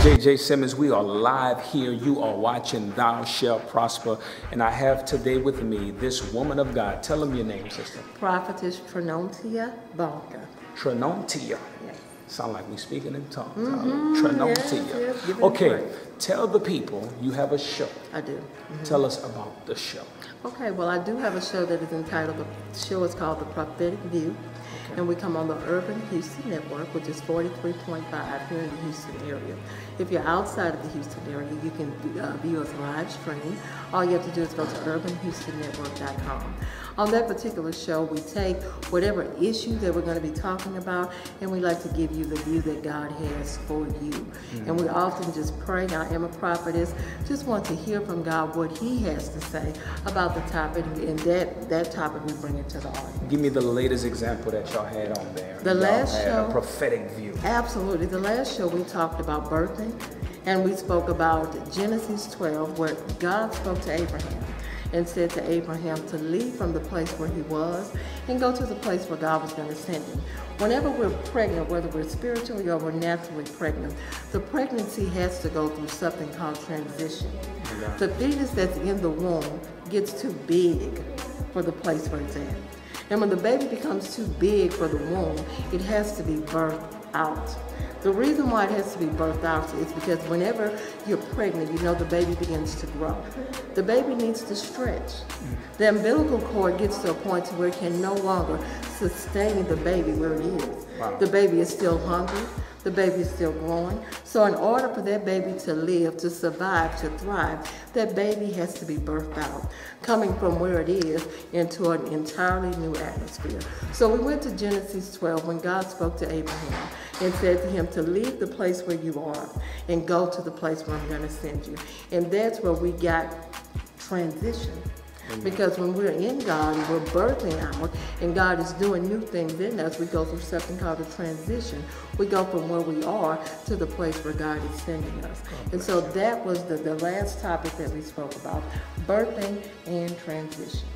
J.J.Simmons, we are live here. You are watching Thou Shalt Prosper. And I have today with me this woman of God. Tell them your name, sister. Prophetess Tronotia, Balka. Tronotia. Yes. Sound like we speaking in tongues. Tronotia. Yes, okay, tell the people you have a show. I do. Tell us about the show. Okay, well, I do have a show that is entitled, the show is called The Prophetic View. And we come on the Urban Houston Network, which is 43.5 here in the Houston area. If you're outside of the Houston area, you can view us live stream. All you have to do is go to urbanhoustonnetwork.com. On that particular show, we take whatever issue that we're going to be talking about, and we like to give you the view that God has for you. And we often just pray. I am a prophetess. Just want to hear from God what He has to say about the topic, and that topic we bring it to the audience. Give me the latest example that y'all had on there. The last show, a prophetic view. Absolutely. The last show we talked about birthing, and we spoke about Genesis 12, where God spoke to Abraham and said to Abraham to leave from the place where he was and go to the place where God was going to send him. Whenever we're pregnant, whether we're spiritually or we're naturally pregnant, the pregnancy has to go through something called transition. Yeah. The fetus that's in the womb gets too big for the place where it's at. And when the baby becomes too big for the womb, it has to be birthed out. The reason why it has to be birthed out is because whenever you're pregnant, you know the baby begins to grow. The baby needs to stretch. The umbilical cord gets to a point to where it can no longer sustain the baby where it is. Wow. The baby is still hungry. The baby is still growing. So in order for that baby to live, to survive, to thrive, that baby has to be birthed out, coming from where it is into an entirely new atmosphere. So we went to Genesis 12 when God spoke to Abraham and said to him to leave the place where you are and go to the place where I'm going to send you. And that's where we got transition. Because when we're in God and we're birthing out and God is doing new things in us, we go through something called a transition. We go from where we are to the place where God is sending us. And so that was the last topic that we spoke about, birthing and transition.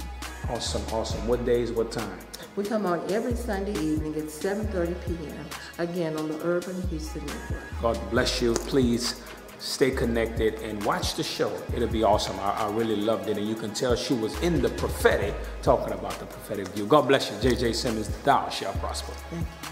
Awesome, awesome. What days, what time? We come on every Sunday evening at 7:30 p.m. again on the Urban Houston Network. God bless you. Please stay connected and watch the show. It'll be awesome. I really loved it. And you can tell she was in the prophetic, talking about the prophetic view. God bless you. J.J.Simmons, Thou Shalt Prosper. Thank you.